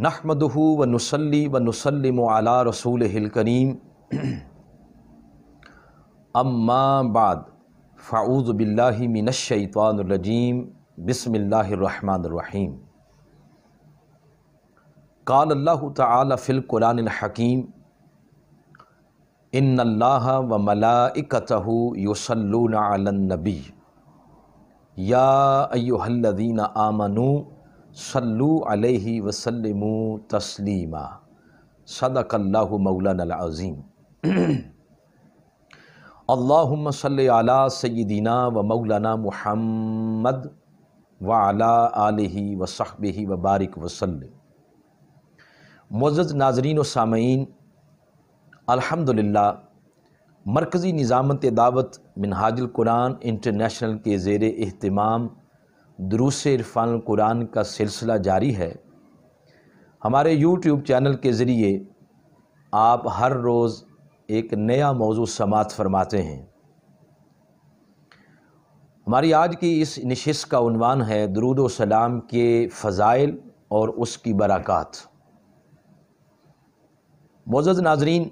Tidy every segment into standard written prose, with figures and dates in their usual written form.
نحمدہ و نصلی و نسلم علی رسولہ الکریم اما بعد فاعوذ باللہ من الشیطان الرجیم بسم اللہ الرحمن الرحیم قال اللہ تعالی فی القرآن الحکیم ان اللہ و ملائکتہ یصلون علی النبی یا ایہا الذین آمنوا صلو علیہ وسلموا تسلیما صدق اللہ مولانا العظیم اللہم صلی علی سیدنا و مولانا محمد وعلی آلہ وصحبہ وبارک وسلم۔ معزز ناظرین و سامعین، الحمدللہ مرکزی نظامت دعوت منہاج القرآن انٹرنیشنل کے زیر اہتمام دروس عرفان القرآن کا سلسلہ جاری ہے۔ ہمارے یوٹیوب چینل کے ذریعے آپ ہر روز ایک نیا موضوع سماعت فرماتے ہیں۔ ہماری آج کی اس نشست کا عنوان ہے درود و سلام کے فضائل اور اس کی برکات۔ معزز ناظرین،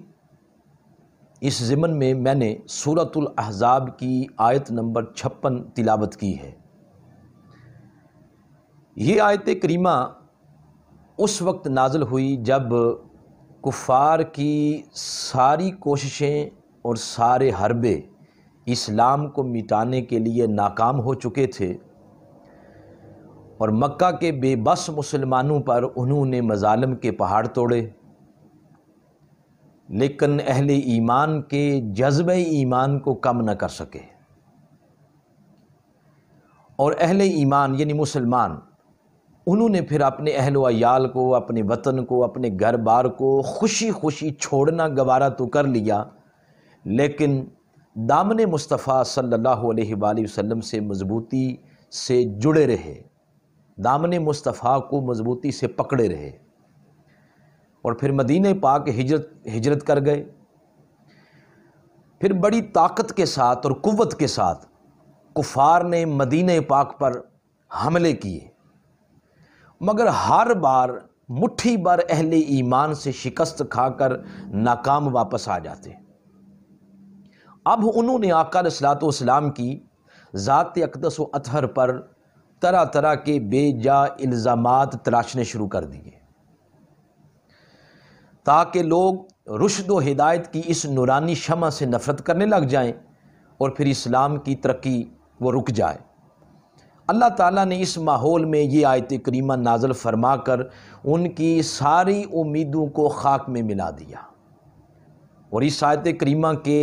اس ضمن میں نے سورۃ الاحزاب کی آیت نمبر 56 تلاوت کی ہے۔ یہ آیت کریمہ اس وقت نازل ہوئی جب کفار کی ساری کوششیں اور سارے حربے اسلام کو مٹانے کے لیے ناکام ہو چکے تھے اور مکہ کے بے بس مسلمانوں پر انہوں نے مظالم کے پہاڑ توڑے، لیکن اہل ایمان کے جذبہ ایمان کو کم نہ کر سکے، اور اہل ایمان یعنی مسلمان انہوں نے پھر اپنے اہل و عیال کو، اپنے وطن کو، اپنے گھر بار کو خوشی خوشی چھوڑنا گوارا تو کر لیا، لیکن دامن مصطفیٰ صلی اللہ علیہ وآلہ وسلم سے مضبوطی سے جڑے رہے، دامن مصطفیٰ کو مضبوطی سے پکڑے رہے، اور پھر مدینہ پاک ہجرت کر گئے۔ پھر بڑی طاقت کے ساتھ اور قوت کے ساتھ کفار نے مدینہ پاک پر حملے کیے، مگر ہر بار مٹھی بھر اہل ایمان سے شکست کھا کر ناکام واپس آ جاتے۔ اب انہوں نے آقا علیہ الصلوۃ والسلام کی ذات اقدس و اطہر پر طرح طرح کے بے جا الزامات تراشنے شروع کر دیے، تاکہ لوگ رشد و ہدایت کی اس نورانی شمع سے نفرت کرنے لگ جائیں اور پھر اسلام کی ترقی وہ رک جائے۔ اللہ تعالیٰ نے اس ماحول میں یہ آیت کریمہ نازل فرما کر ان کی ساری امیدوں کو خاک میں ملا دیا، اور اس آیت کریمہ کے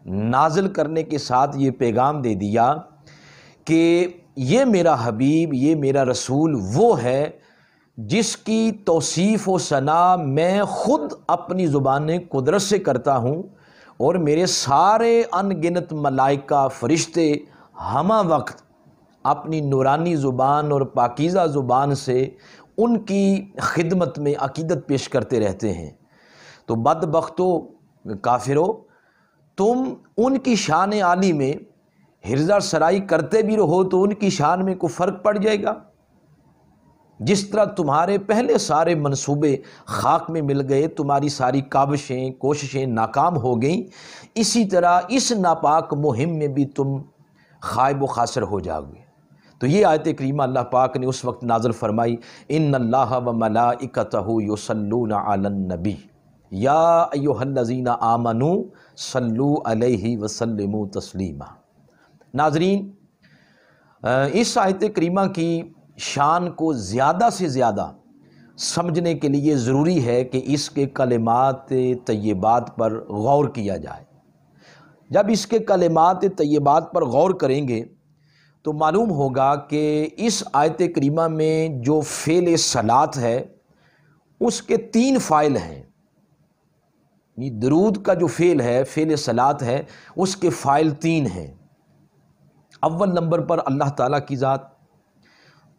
نازل کرنے کے ساتھ یہ پیغام دے دیا کہ یہ میرا حبیب، یہ میرا رسول وہ ہے جس کی توصیف و ثنا میں خود اپنی زبان قدرت سے کرتا ہوں، اور میرے سارے ان گنت ملائکہ فرشتے ہمہ وقت اپنی نورانی زبان اور پاکیزہ زبان سے ان کی خدمت میں عقیدت پیش کرتے رہتے ہیں۔ تو بدبختو کافرو، تم ان کی شان عالی میں ہرزہ سرائی کرتے بھی رہو تو ان کی شان میں کوئی فرق پڑ جائے گا؟ جس طرح تمہارے پہلے سارے منصوبے خاک میں مل گئے، تمہاری ساری کاوشیں کوششیں ناکام ہو گئیں، اسی طرح اس ناپاک مہم میں بھی تم خائب و خاسر ہو جاؤ گے۔ تو یہ آیت کریمہ اللہ پاک نے اس وقت نازل فرمائی، ان اللہ و ملائکتہ یصلون علی النبی یا ایہا الذین آمنوا صلو علیہ وسلموا تسلیما۔ ناظرین، اس آیت کریمہ کی شان کو زیادہ سے زیادہ سمجھنے کے لیے ضروری ہے کہ اس کے کلمات طیبات پر غور کیا جائے۔ جب اس کے کلمات طیبات پر غور کریں گے تو معلوم ہوگا کہ اس آیت کریمہ میں جو فعل صلاۃ ہے اس کے 3 فاعل ہیں۔ یہ درود کا جو فعل ہے، فعل صلاۃ ہے، اس کے فاعل 3 ہیں۔ اول نمبر پر اللہ تعالیٰ کی ذات،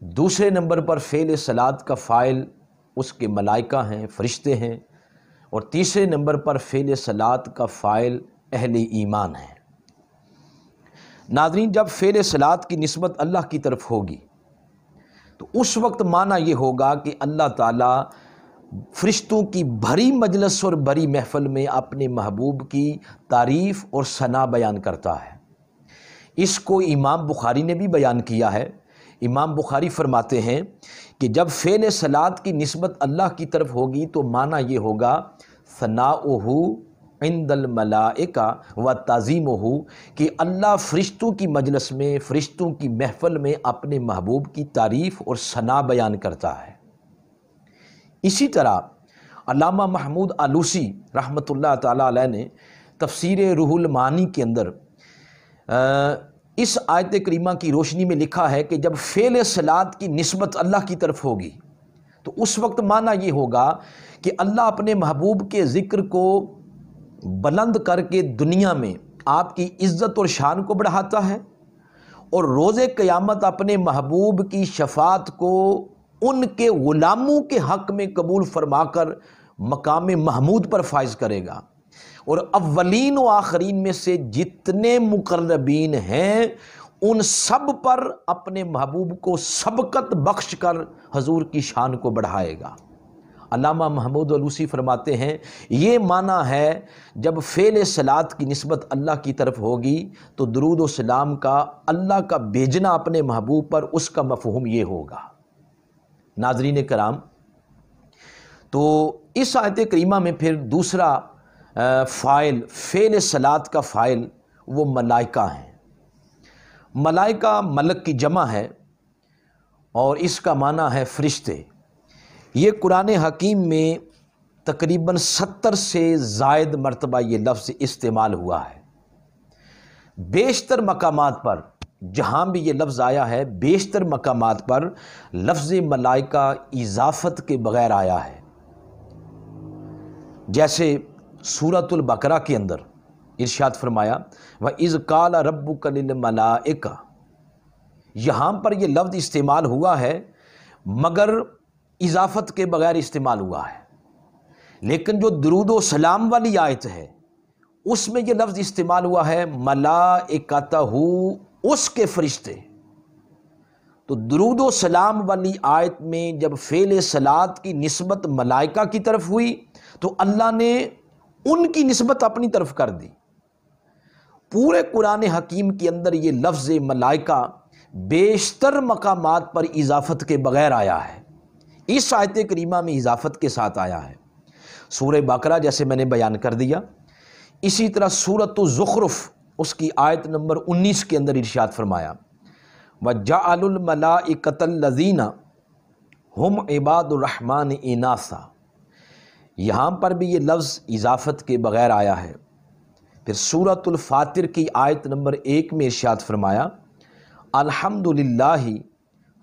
دوسرے نمبر پر فعل صلاۃ کا فاعل اس کے ملائکہ ہیں، فرشتے ہیں، اور تیسرے نمبر پر فعل صلاۃ کا فاعل اہل ایمان ہیں۔ ناظرین، جب فعل صلاۃ کی نسبت اللہ کی طرف ہوگی تو اس وقت معنی یہ ہوگا کہ اللہ تعالیٰ فرشتوں کی بھری مجلس اور بھری محفل میں اپنے محبوب کی تعریف اور ثنا بیان کرتا ہے۔ اس کو امام بخاری نے بھی بیان کیا ہے۔ امام بخاری فرماتے ہیں کہ جب فعل صلات کی نسبت اللہ کی طرف ہوگی تو معنی یہ ہوگا ثناؤہ عند الملائکہ و تعظیمہ، کہ اللہ فرشتوں کی مجلس میں، فرشتوں کی محفل میں اپنے محبوب کی تعریف اور ثنا بیان کرتا ہے۔ اسی طرح علامہ محمود آلوسی رحمۃ اللہ تعالیٰ علیہ نے تفسیر روح المعانی کے اندر اس آیت کریمہ کی روشنی میں لکھا ہے کہ جب فعل صلات کی نسبت اللہ کی طرف ہوگی تو اس وقت معنی یہ ہوگا کہ اللہ اپنے محبوب کے ذکر کو بلند کر کے دنیا میں آپ کی عزت اور شان کو بڑھاتا ہے، اور روز قیامت اپنے محبوب کی شفاعت کو ان کے غلاموں کے حق میں قبول فرما کر مقام محمود پر فائز کرے گا، اور اولین و آخرین میں سے جتنے مقربین ہیں ان سب پر اپنے محبوب کو سبقت بخش کر حضور کی شان کو بڑھائے گا۔ علامہ محمود آلوسی فرماتے ہیں یہ معنی ہے جب فعل صلات کی نسبت اللہ کی طرف ہوگی تو درود و سلام کا اللہ کا بھیجنا اپنے محبوب پر، اس کا مفہوم یہ ہوگا۔ ناظرین کرام، تو اس آیت کریمہ میں پھر دوسرا فاعل، فعل صلات کا فاعل وہ ملائکہ ہیں۔ ملائکہ ملک کی جمع ہے اور اس کا معنی ہے فرشتے۔ یہ قرآن حکیم میں تقریباً 70 سے زائد مرتبہ یہ لفظ استعمال ہوا ہے۔ بیشتر مقامات پر جہاں بھی یہ لفظ آیا ہے، بیشتر مقامات پر لفظ ملائکہ اضافت کے بغیر آیا ہے۔ جیسے سورۃ البقرہ کے اندر ارشاد فرمایا وَإِذْ قَالَ رَبُّكَ لِلْمَلَائِكَةِ، یہاں پر یہ لفظ استعمال ہوا ہے مگر اضافت کے بغیر استعمال ہوا ہے، لیکن جو درود و سلام والی آیت ہے اس میں یہ لفظ استعمال ہوا ہے ملائکتہ، اس کے فرشتے۔ تو درود و سلام والی آیت میں جب فعل صلات کی نسبت ملائکہ کی طرف ہوئی تو اللہ نے ان کی نسبت اپنی طرف کر دی۔ پورے قرآن حکیم کے اندر یہ لفظ ملائکہ بیشتر مقامات پر اضافت کے بغیر آیا ہے، اس آیت کریمہ میں اضافت کے ساتھ آیا ہے۔ سورہ بقرہ جیسے میں نے بیان کر دیا، اسی طرح سورۃ الزخرف اس کی آیت نمبر 19 کے اندر ارشاد فرمایا وَجَعَلُوا الْمَلَائِكَةَ الَّذِينَ هُمْ عِبَادُ الرَّحْمَنِ إِنَاثًا، یہاں پر بھی یہ لفظ اضافت کے بغیر آیا ہے۔ پھر سورۃ الفاطر کی آیت نمبر 1 میں ارشاد فرمایا الحمدللہ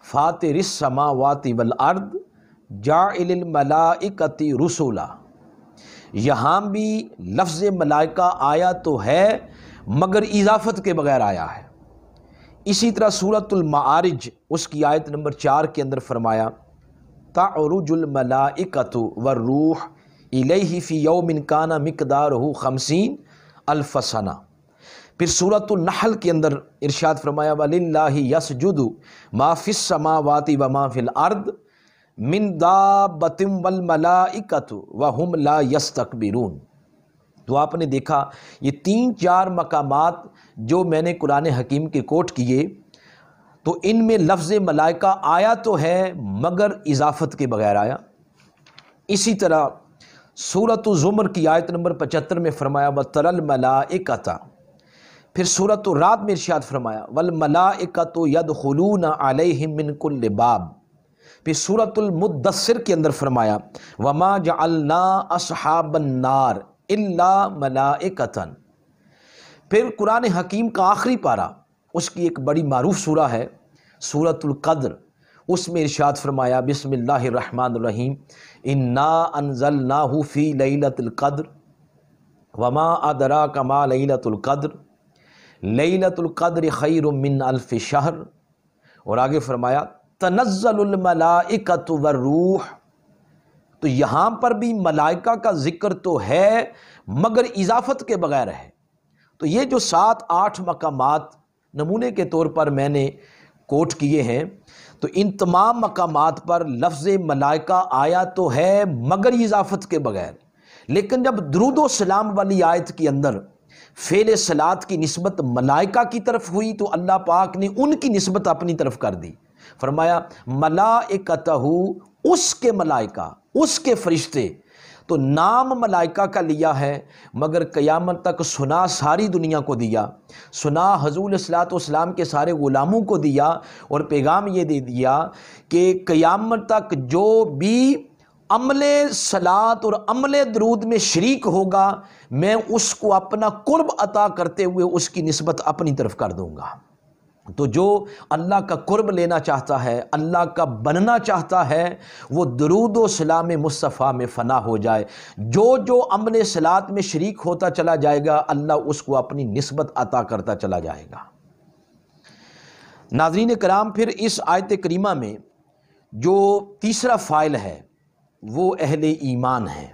فاطر السماوات والارض جاعل الملائکۃ رسلا، یہاں بھی لفظ ملائکہ آیا تو ہے مگر اضافت کے بغیر آیا ہے۔ اسی طرح سورۃ المعارج اس کی آیت نمبر 4 کے اندر فرمایا تعرج الملائکۃ والروح الیہ فی یوم کان مقدارہ 50 الف سنہ۔ پھر سورۃ النحل کے اندر ارشاد فرمایا وَلِلَّهِ يَسْجُدُ مَا فِي السَّمَاوَاتِ وَمَا فِي الْأَرْضِ مِن دَابَّةٍ وَالْمَلَائِكَةُ وَهُمْ لَا يَسْتَكْبِرُونَ۔ تو آپ نے دیکھا یہ 3-4 مقامات جو میں نے قرآن حکیم کے کوٹ کیے تو ان میں لفظ ملائکہ آیا تو ہے مگر اضافت کے بغیر آیا۔ اسی طرح سورۃ الزمر کی آیت نمبر 75 میں فرمایا وَتَرَى الْمَلَائِكَةَ، پھر سورۃ الرعد میں ارشاد فرمایا وَالْمَلَائِكَةُ يَدْخُلُونَ عَلَيْهِم مِّن كُلِّ بَابٍ، پھر سورۃ المدثر کے اندر فرمایا وَمَا جَعَلْنَا أَصْحَابَ النَّارِ إِلَّا مَلَائِكَةً۔ پھر قرآن حکیم کا آخری پارہ، اس کی ایک بڑی معروف سورہ ہے سورۃ القدر، اس میں ارشاد فرمایا بسم اللہ الرحمن الرحیم انا انزلناہ فی لیلۃ القدر وما ادراک ما لیلۃ القدر لیلۃ القدر خیر من الف شہر، اور آگے فرمایا تنزل الملائکۃ والروح۔ تو یہاں پر بھی ملائکہ کا ذکر تو ہے مگر اضافت کے بغیر ہے۔ تو یہ جو 7-8 مقامات نمونے کے طور پر میں نے کوٹ کیے ہیں، تو ان تمام مقامات پر لفظ ملائکہ آیا تو ہے مگر اضافت کے بغیر، لیکن جب درود و سلام والی آیت کے اندر فعل صلات کی نسبت ملائکہ کی طرف ہوئی تو اللہ پاک نے ان کی نسبت اپنی طرف کر دی، فرمایا ملائکتہ، اس کے ملائکہ، اس کے فرشتے، تو نام ملائکہ کا لیا ہے مگر قیامت تک سنا ساری دنیا کو دیا، سنا حضور علیہ الصلوۃ والسلام کے سارے غلاموں کو دیا، اور پیغام یہ دے دیا کہ قیامت تک جو بھی عمل صلات اور عمل درود میں شریک ہوگا میں اس کو اپنا قرب عطا کرتے ہوئے اس کی نسبت اپنی طرف کر دوں گا۔ تو جو اللہ کا قرب لینا چاہتا ہے، اللہ کا بننا چاہتا ہے، وہ درود و سلام مصطفیٰ میں فنا ہو جائے، جو جو عمل صلات میں شریک ہوتا چلا جائے گا اللہ اس کو اپنی نسبت عطا کرتا چلا جائے گا۔ ناظرین کرام، پھر اس آیت کریمہ میں جو تیسرا فاعل ہے وہ اہل ایمان ہے۔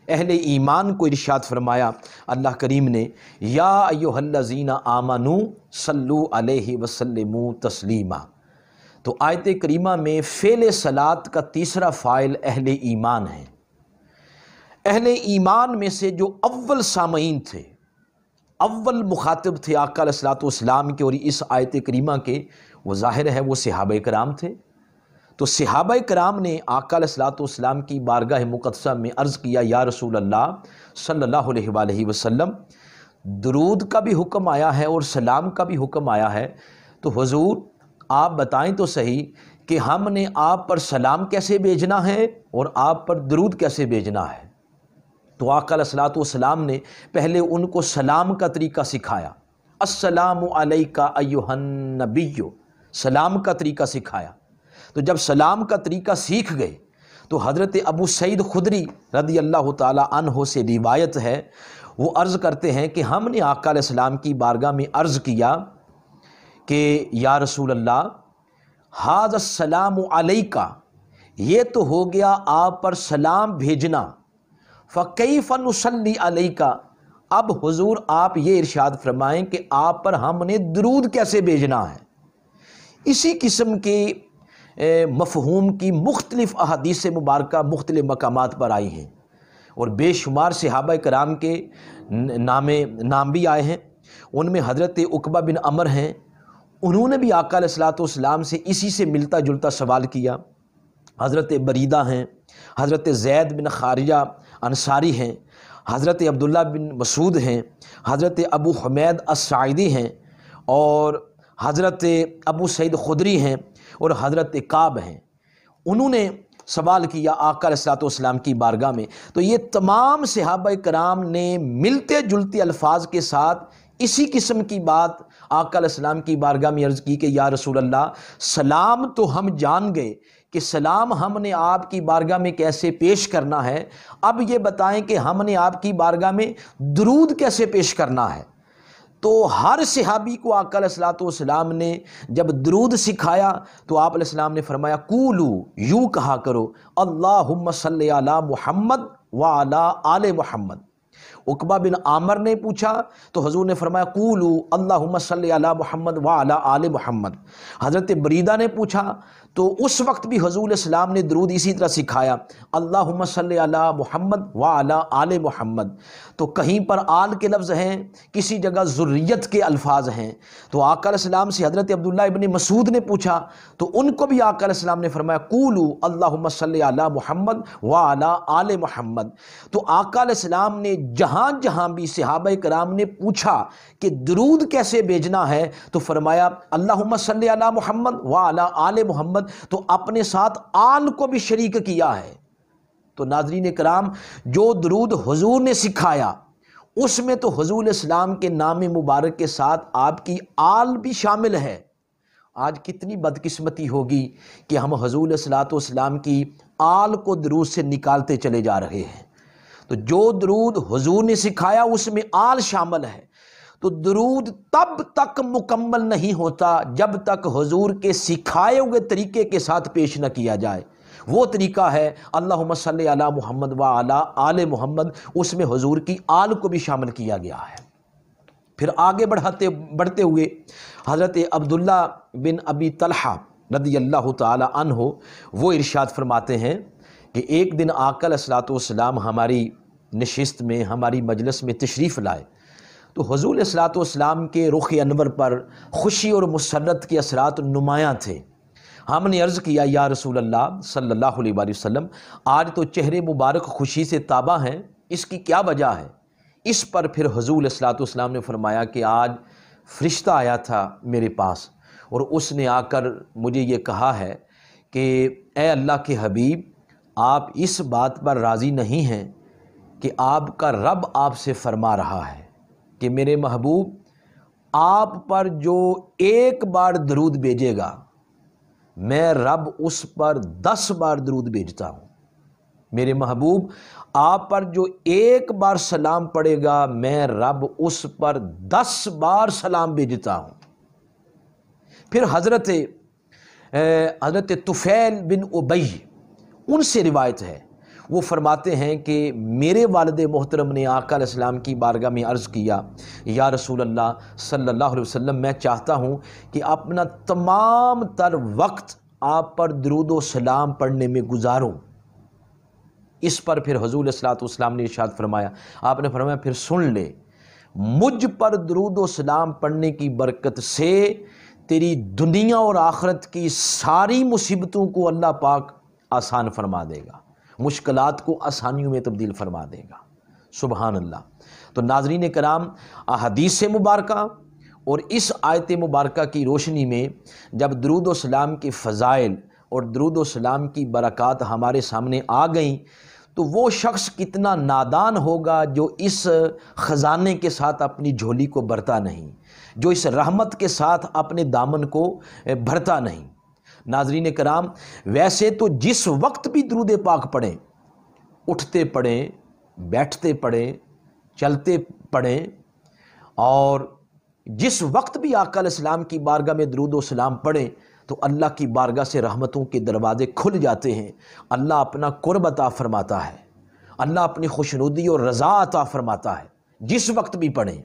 اہل ایمان کو ارشاد فرمایا اللہ کریم نے، یا ایھا الذین آمنوا صلو علیہ وسلموا تسلیما۔ تو آیت کریمہ میں فعل صلات کا تیسرا فاعل اہل ایمان ہے۔ اہل ایمان میں سے جو اول سامعین تھے، اول مخاطب تھے آقا علیہ الصلوۃ والسلام کے اور اس آیت کریمہ کے، وہ ظاہر ہے وہ صحابہ کرام تھے۔ تو صحابہ کرام نے آقا علیہ الصلوۃ والسلام کی بارگاہ مقدسہ میں عرض کیا، یا رسول اللہ صلی اللہ علیہ وآلہ وسلم، درود کا بھی حکم آیا ہے اور سلام کا بھی حکم آیا ہے، تو حضور آپ بتائیں تو صحیح کہ ہم نے آپ پر سلام کیسے بھیجنا ہے اور آپ پر درود کیسے بھیجنا ہے۔ تو آقا علیہ الصلوۃ والسلام نے پہلے ان کو سلام کا طریقہ سکھایا، السلام علیکہ ایھا النبی، سلام کا طریقہ سکھایا۔ تو جب سلام کا طریقہ سیکھ گئے تو حضرت ابو سعید خدری رضی اللہ تعالی عنہ سے روایت ہے، وہ عرض کرتے ہیں کہ ہم نے آقا علیہ السلام کی بارگاہ میں عرض کیا کہ یا رسول اللہ، ھذا السلام علیکہ، یہ تو ہو گیا آپ پر سلام بھیجنا، فکیف نصلی علیکہ، اب حضور آپ یہ ارشاد فرمائیں کہ آپ پر ہم نے درود کیسے بھیجنا ہے۔ اسی قسم کے مفہوم کی مختلف احادیث مبارکہ مختلف مقامات پر آئی ہیں، اور بے شمار صحابہ کرام کے نام بھی آئے ہیں۔ ان میں حضرت عقبہ بن عمر ہیں، انہوں نے بھی آقا علیہ الصلوۃ والسلام سے اسی سے ملتا جلتا سوال کیا۔ حضرت بریدہ ہیں، حضرت زید بن خارجہ انصاری ہیں، حضرت عبداللہ بن مسعود ہیں، حضرت ابو حمید الساعدی ہیں، اور حضرت ابو سعید خدری ہیں، اور حضرت کعب ہیں۔ انہوں نے سوال کیا آقا علیہ الصلوۃ والسلام کی بارگاہ میں، تو یہ تمام صحابہ کرام نے ملتے جلتے الفاظ کے ساتھ اسی قسم کی بات آقا علیہ السلام کی بارگاہ میں عرض کی کہ یا رسول اللہ، سلام تو ہم جان گئے کہ سلام ہم نے آپ کی بارگاہ میں کیسے پیش کرنا ہے، اب یہ بتائیں کہ ہم نے آپ کی بارگاہ میں درود کیسے پیش کرنا ہے۔ تو ہر صحابی کو آقا علیہ الصلوۃ والسلام نے جب درود سکھایا تو آپ علیہ السلام نے فرمایا، قولو، یوں کہا کرو، اللہم صلی علی محمد وعلی آل محمد۔ عقبہ بن عامر نے پوچھا تو حضور نے فرمایا، قولو اللہم صلی علی محمد وعلی آل محمد۔ حضرت بریدہ نے پوچھا تو اس وقت بھی حضور علیہ السلام نے درود اسی طرح سکھایا، اللہم صلی علی محمد وعلی آل محمد۔ تو کہیں پر آل کے لفظ ہیں، کسی جگہ ذریت کے الفاظ ہیں۔ تو آقا علیہ السلام سے حضرت عبداللہ ابن مسعود نے پوچھا تو ان کو بھی آقا علیہ السلام نے فرمایا، قولو اللہم صلی علی محمد وعلی آل محمد۔ تو آقا علیہ السلام نے جہاں جہاں بھی صحابہ کرام نے پوچھا کہ درود کیسے بھیجنا ہے تو فرمایا اللہم صلی علی محمد وعلی آل محمد، تو اپنے ساتھ آل کو بھی شریک کیا ہے۔ تو ناظرین کرام، جو درود حضور نے سکھایا اس میں تو حضور علیہ السلام کے نام مبارک کے ساتھ آپ کی آل بھی شامل ہے۔ آج کتنی بدقسمتی ہوگی کہ ہم حضور علیہ الصلوۃ والسلام کی آل کو درود سے نکالتے چلے جا رہے ہیں۔ تو جو درود حضور نے سکھایا اس میں آل شامل ہے۔ تو درود تب تک مکمل نہیں ہوتا جب تک حضور کے سکھائے ہوئے طریقے کے ساتھ پیش نہ کیا جائے۔ وہ طریقہ ہے اللہم صلی علی محمد وعلی آل محمد، اس میں حضور کی آل کو بھی شامل کیا گیا ہے۔ پھر آگے بڑھتے ہوئے حضرت عبداللہ بن ابی طلحہ رضی اللہ تعالی عنہ وہ ارشاد فرماتے ہیں کہ ایک دن آقا علیہ الصلوۃ والسلام ہماری نشست میں، ہماری مجلس میں تشریف لائے تو حضور علیہ الصلوۃ والسلام کے رخ انور پر خوشی اور مسرت کے اثرات نمایاں تھے۔ ہم نے عرض کیا یا رسول اللہ صلی اللہ علیہ وآلہ وسلم، آج تو چہرے مبارک خوشی سے تابہ ہیں، اس کی کیا وجہ ہے؟ اس پر پھر حضور علیہ الصلوۃ والسلام نے فرمایا کہ آج فرشتہ آیا تھا میرے پاس اور اس نے آ کر مجھے یہ کہا ہے کہ اے اللہ کے حبیب، آپ اس بات پر راضی نہیں ہیں کہ آپ کا رب آپ سے فرما رہا ہے کہ میرے محبوب آپ پر جو ایک بار درود بھیجے گا میں رب اس پر 10 بار درود بھیجتا ہوں، میرے محبوب آپ پر جو ایک بار سلام پڑے گا میں رب اس پر 10 بار سلام بھیجتا ہوں۔ پھر حضرت طفیل بن ابی ان سے روایت ہے، وہ فرماتے ہیں کہ میرے والد محترم نے آقا علیہ السلام کی بارگاہ میں عرض کیا یا رسول اللہ صلی اللہ علیہ وسلم، میں چاہتا ہوں کہ اپنا تمام تر وقت آپ پر درود و سلام پڑھنے میں گزاروں۔ اس پر پھر حضور علیہ الصلوۃ والسلام نے ارشاد فرمایا، آپ نے فرمایا پھر سن لے، مجھ پر درود و سلام پڑھنے کی برکت سے تیری دنیا اور آخرت کی ساری مصیبتوں کو اللہ پاک آسان فرما دے گا، مشکلات کو آسانیوں میں تبدیل فرما دے گا۔ سبحان اللہ۔ تو ناظرین کرام، احادیث مبارکہ اور اس آیت مبارکہ کی روشنی میں جب درود و سلام کے فضائل اور درود و سلام کی برکات ہمارے سامنے آ گئیں تو وہ شخص کتنا نادان ہوگا جو اس خزانے کے ساتھ اپنی جھولی کو بھرتا نہیں، جو اس رحمت کے ساتھ اپنے دامن کو بھرتا نہیں۔ ناظرین کرام، ویسے تو جس وقت بھی درود پاک پڑھیں، اٹھتے پڑھیں، بیٹھتے پڑھیں، چلتے پڑھیں، اور جس وقت بھی آقا علیہ السلام کی بارگاہ میں درود و سلام پڑھیں تو اللہ کی بارگاہ سے رحمتوں کے دروازے کھل جاتے ہیں، اللہ اپنا قرب عطا فرماتا ہے، اللہ اپنی خوشنودی اور رضا عطا فرماتا ہے، جس وقت بھی پڑھیں۔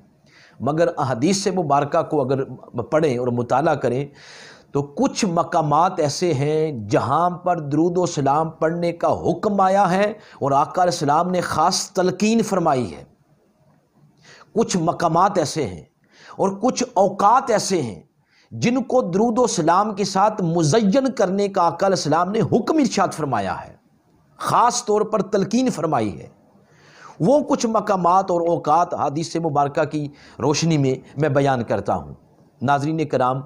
مگر احادیث مبارکہ کو اگر پڑھیں اور مطالعہ کریں تو کچھ مقامات ایسے ہیں جہاں پر درود و سلام پڑھنے کا حکم آیا ہے اور آقا علیہ السلام نے خاص تلقین فرمائی ہے۔ کچھ مقامات ایسے ہیں اور کچھ اوقات ایسے ہیں جن کو درود و سلام کے ساتھ مزین کرنے کا آقا علیہ السلام نے حکم ارشاد فرمایا ہے، خاص طور پر تلقین فرمائی ہے۔ وہ کچھ مقامات اور اوقات حدیث مبارکہ کی روشنی میں میں بیان کرتا ہوں۔ ناظرین کرام،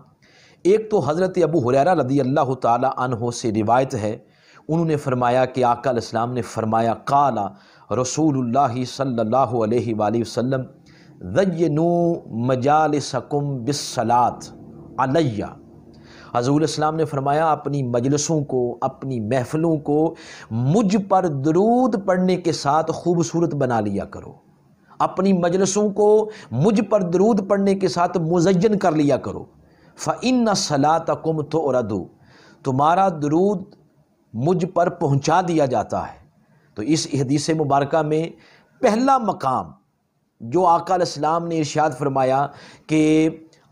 ایک تو حضرت ابو ہریرہ رضی اللہ تعالی عنہ سے روایت ہے، انہوں نے فرمایا کہ آقا علیہ السلام نے فرمایا قال رسول اللہ صلی اللہ علیہ وآلہ وسلم زینوا مجالسکم بالصلاۃ علیہ۔ حضور علیہ السلام نے فرمایا اپنی مجلسوں کو، اپنی محفلوں کو مجھ پر درود پڑھنے کے ساتھ خوبصورت بنا لیا کرو، اپنی مجلسوں کو مجھ پر درود پڑھنے کے ساتھ مزین کر لیا کرو۔ فَإِنَّ صَلَاتَكُمْ تُعْرَضُ، تمہارا درود مجھ پر پہنچا دیا جاتا ہے۔ تو اس حدیث مبارکہ میں پہلا مقام جو آقا علیہ السلام نے ارشاد فرمایا کہ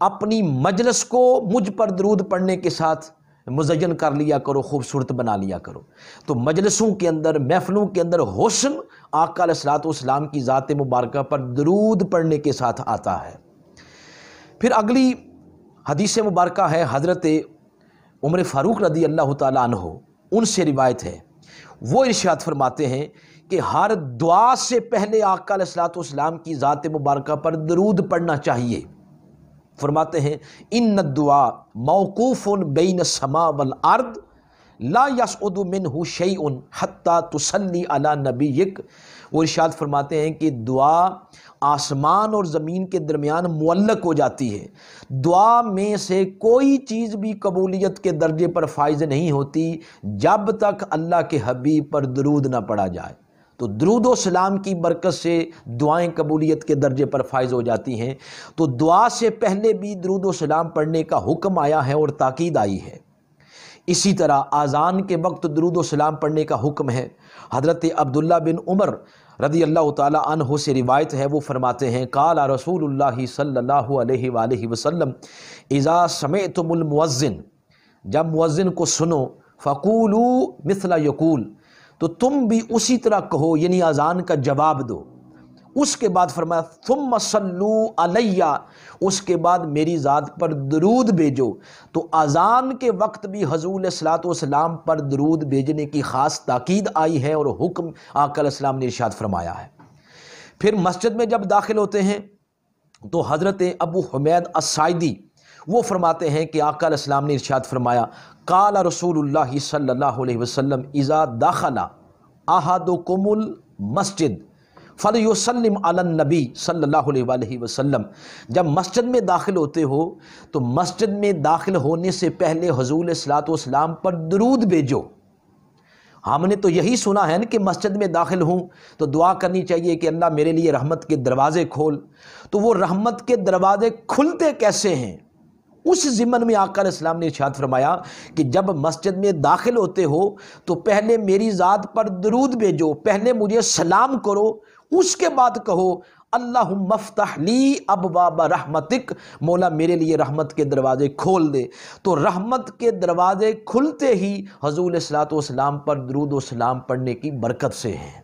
اپنی مجلس کو مجھ پر درود پڑھنے کے ساتھ مزین کر لیا کرو، خوبصورت بنا لیا کرو، تو مجلسوں کے اندر، محفلوں کے اندر حسن آقا علیہ السلام کی ذات مبارکہ پر درود پڑھنے کے ساتھ آتا ہے۔ پھر اگلی حدیث مبارکہ ہے حضرت عمر فاروق رضی اللہ تعالیٰ عنہ، ان سے روایت ہے، وہ ارشاد فرماتے ہیں کہ ہر دعا سے پہلے آقا علیہ السلام کی ذات مبارکہ پر درود پڑھنا چاہیے۔ فرماتے ہیں ان الدعاء موقوف بین السماء والارض لا یصعد منہ شیء حتی تصلی علی نبیک۔ وہ ارشاد فرماتے ہیں کہ دعا آسمان اور زمین کے درمیان معلق ہو جاتی ہے، دعا میں سے کوئی چیز بھی قبولیت کے درجے پر فائز نہیں ہوتی جب تک اللہ کے حبیب پر درود نہ پڑھا جائے۔ تو درود و سلام کی برکت سے دعائیں قبولیت کے درجے پر فائز ہو جاتی ہیں۔ تو دعا سے پہلے بھی درود و سلام پڑھنے کا حکم آیا ہے اور تاکید آئی ہے۔ اسی طرح اذان کے وقت درود و سلام پڑھنے کا حکم ہے۔ حضرت عبداللہ بن عمر رضی اللہ تعالیٰ عنہ سے روایت ہے، وہ فرماتے ہیں قال رسول اللہ صلی اللہ علیہ وآلہ وسلم اذا سمعتم المؤذن، جب مؤذن کو سنو، فقولوا مثل یقول، تو تم بھی اسی طرح کہو، یعنی اذان کا جواب دو۔ اس کے بعد فرمایا ثم صلوا علیہ، اس کے بعد میری ذات پر درود بھیجو۔ تو اذان کے وقت بھی حضور علیہ الصلوۃ والسلام پر درود بھیجنے کی خاص تاکید آئی ہے اور حکم آقا علیہ السلام نے ارشاد فرمایا ہے۔ پھر مسجد میں جب داخل ہوتے ہیں تو حضرت ابو حمید الساعدی وہ فرماتے ہیں کہ آقا علیہ السلام نے ارشاد فرمایا قال رسول اللہ صلی اللہ علیہ وسلم اذا دخل احدکم المسجد فلیسلم علی النبی صلی اللہ علیہ وآلہ وسلم، جب مسجد میں داخل ہوتے ہو تو مسجد میں داخل ہونے سے پہلے حضور علیہ الصلوۃ والسلام پر درود بھیجو۔ ہم نے تو یہی سنا ہے نا کہ مسجد میں داخل ہوں تو دعا کرنی چاہیے کہ اللہ میرے لیے رحمت کے دروازے کھول، تو وہ رحمت کے دروازے کھلتے کیسے ہیں؟ اس ضمن میں آقا علیہ السلام نے ارشاد فرمایا کہ جب مسجد میں داخل ہوتے ہو تو پہلے میری ذات پر درود بھیجو، پہلے مجھے سلام کرو، اس کے بعد کہو اللہم افتح لی ابواب رحمتک، مولا میرے لیے رحمت کے دروازے کھول دے۔ تو رحمت کے دروازے کھلتے ہی حضور علیہ الصلوۃ والسلام پر درود و سلام پڑھنے کی برکت سے ہیں۔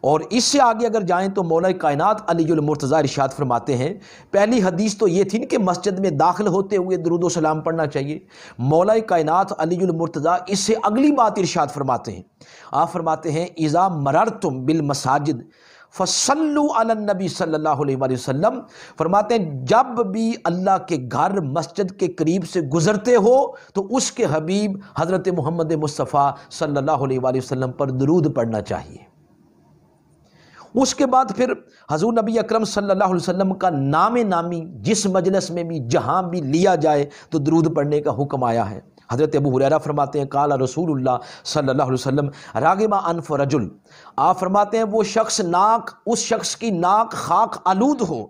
اور اس سے آگے اگر جائیں تو مولا کائنات علی المرتضیٰ ارشاد فرماتے ہیں، پہلی حدیث تو یہ تھی کہ مسجد میں داخل ہوتے ہوئے درود و سلام پڑھنا چاہیے۔ مولا کائنات علی المرتضیٰ اس سے اگلی بات ارشاد فرماتے ہیں، آپ فرماتے ہیں اذا مررتم بالمساجد فصلوا علی النبی صلی اللہ علیہ وآلہ وسلم، فرماتے ہیں جب بھی اللہ کے گھر مسجد کے قریب سے گزرتے ہو تو اس کے حبیب حضرت محمد مصطفیٰ صلی اللہ علیہ وآلہ وسلم پر درود پڑھنا چاہیے۔ اس کے بعد پھر حضور نبی اکرم صلی اللہ علیہ وسلم کا نام نامی جس مجلس میں بھی جہاں بھی لیا جائے تو درود پڑھنے کا حکم آیا ہے۔ حضرت ابو ہریرہ فرماتے ہیں قال رسول اللہ صلی اللہ علیہ وسلم راغب انف رجل، آپ فرماتے ہیں وہ شخص اس شخص کی ناک خاک آلود ہو،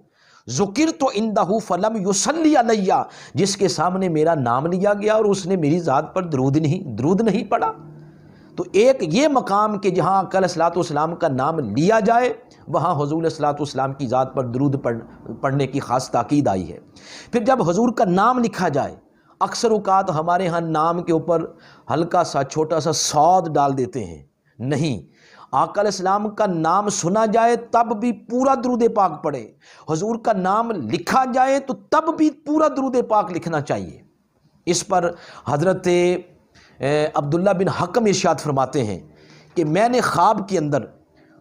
ذکرت عندہ فلم یصلی علیہ، جس کے سامنے میرا نام لیا گیا اور اس نے میری ذات پر درود نہیں پڑھا۔ تو ایک یہ مقام کہ جہاں آقا علیہ الصلوۃ والسلام کا نام لیا جائے وہاں حضور علیہ الصلوۃ والسلام کی ذات پر درود پڑھنے کی خاص تاکید آئی ہے۔ پھر جب حضور کا نام لکھا جائے، اکثر اوقات ہمارے ہاں نام کے اوپر ہلکا سا چھوٹا سا صاد ڈال دیتے ہیں، نہیں، آقا علیہ السلام کا نام سنا جائے تب بھی پورا درود پاک پڑھے، حضور کا نام لکھا جائے تو تب بھی پورا درود پاک لکھنا چاہیے۔ اس پر حضرت عبداللہ بن حکم ارشاد فرماتے ہیں کہ میں نے خواب کے اندر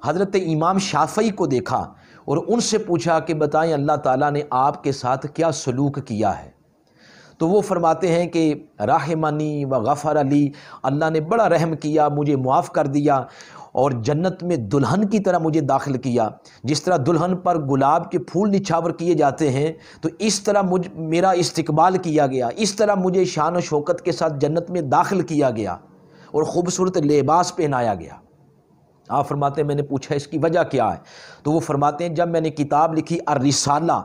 حضرت امام شافعی کو دیکھا اور ان سے پوچھا کہ بتائیں اللہ تعالیٰ نے آپ کے ساتھ کیا سلوک کیا ہے؟ تو وہ فرماتے ہیں کہ رحمنی و غفر علی، اللہ نے بڑا رحم کیا، مجھے معاف کر دیا اور جنت میں دلہن کی طرح مجھے داخل کیا، جس طرح دلہن پر گلاب کے پھول نچھاور کیے جاتے ہیں تو اس طرح میرا استقبال کیا گیا، اس طرح مجھے شان و شوکت کے ساتھ جنت میں داخل کیا گیا اور خوبصورت لباس پہنایا گیا۔ آپ فرماتے ہیں میں نے پوچھا اس کی وجہ کیا ہے؟ تو وہ فرماتے ہیں جب میں نے کتاب لکھی الرسالہ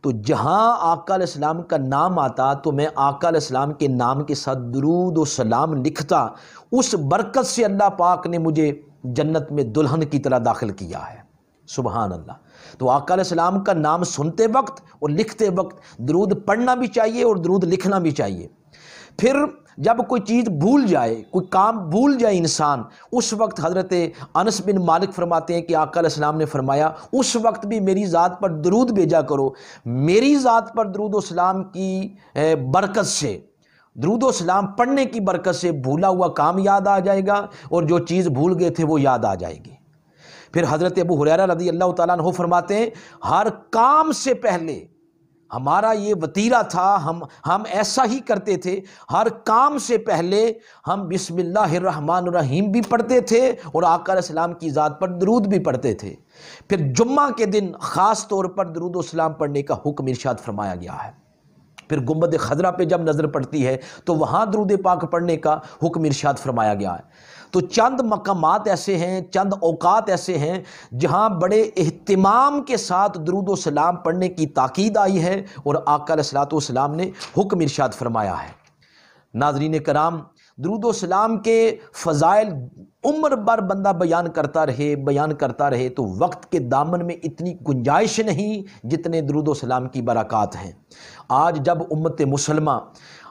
تو جہاں آقا علیہ السلام کا نام آتا تو میں آقا علیہ السلام کے نام کے ساتھ درود و سلام لکھتا، اس برکت سے اللہ پاک نے مجھے جنت میں دلہن کی طرح داخل کیا ہے۔ سبحان اللہ۔ تو آقا علیہ السلام کا نام سنتے وقت اور لکھتے وقت درود پڑھنا بھی چاہیے اور درود لکھنا بھی چاہیے۔ پھر جب کوئی چیز بھول جائے، کوئی کام بھول جائے انسان، اس وقت حضرت انس بن مالک فرماتے ہیں کہ آقا علیہ السلام نے فرمایا اس وقت بھی میری ذات پر درود بھیجا کرو، میری ذات پر درود و سلام کی برکت سے، درود و سلام پڑھنے کی برکت سے بھولا ہوا کام یاد آ جائے گا اور جو چیز بھول گئے تھے وہ یاد آ جائے گی۔ پھر حضرت ابو ہریرہ رضی اللہ تعالیٰ عنہ فرماتے ہیں ہر کام سے پہلے ہمارا یہ وتیرہ تھا، ہم ایسا ہی کرتے تھے، ہر کام سے پہلے ہم بسم اللہ الرحمن الرحیم بھی پڑھتے تھے اور آقا علیہ السلام کی ذات پر درود بھی پڑھتے تھے۔ پھر جمعہ کے دن خاص طور پر درود و سلام پڑھنے کا حکم ارشاد فرمایا گیا ہے۔ پھر گنبد خضرا پہ جب نظر پڑتی ہے تو وہاں درود پاک پڑھنے کا حکم ارشاد فرمایا گیا ہے۔ تو چند مقامات ایسے ہیں، چند اوقات ایسے ہیں جہاں بڑے اہتمام کے ساتھ درود و سلام پڑھنے کی تاکید آئی ہے اور آقا علیہ الصلوۃ والسلام نے حکم ارشاد فرمایا ہے۔ ناظرین کرام، درود و سلام کے فضائل عمر بھر بندہ بیان کرتا رہے تو وقت کے دامن میں اتنی گنجائش نہیں جتنے درود و سلام کی برکات ہیں۔ آج جب امت مسلمہ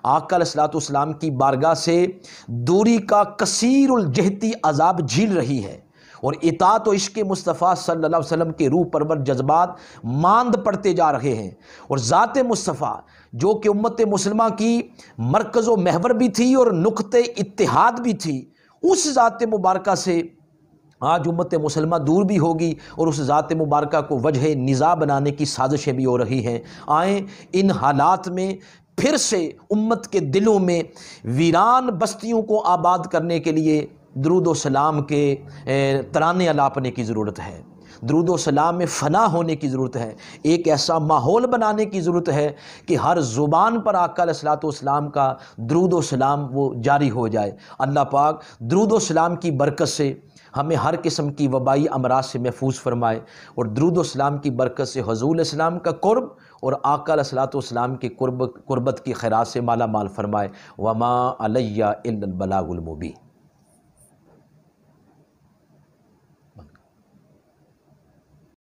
آقا علیہ الصلوۃ والسلام کی بارگاہ سے دوری کا کثیر الجہتی عذاب جھیل رہی ہے اور اطاعت و عشق مصطفیٰ صلی اللہ علیہ وسلم کے روح پرور جذبات ماند پڑتے جا رہے ہیں، اور ذات مصطفیٰ جو کہ امت مسلمہ کی مرکز و محور بھی تھی اور نقطہ اتحاد بھی تھی، اس ذات مبارکہ سے آج امت مسلمہ دور بھی ہوگی اور اس ذات مبارکہ کو وجہ نزاع بنانے کی سازشیں بھی ہو رہی ہیں۔ آئیں ان حالات میں پھر سے امت کے دلوں میں ویران بستیوں کو آباد کرنے کے لیے درود و سلام کے ترانے الاپنے کی ضرورت ہے، درود و سلام میں فنا ہونے کی ضرورت ہے، ایک ایسا ماحول بنانے کی ضرورت ہے کہ ہر زبان پر آقا علیہ الصلوۃ والسلام کا درود و سلام وہ جاری ہو جائے۔ اللہ پاک درود و سلام کی برکت سے ہمیں ہر قسم کی وبائی امراض سے محفوظ فرمائے، اور درود و سلام کی برکت سے حضور علیہ السلام کا قرب اور آقا علیہ الصلوۃ والسلام کی قربت کی خیرات سے مالا مال فرمائے۔ وما علیہ الا البلاغ المبین۔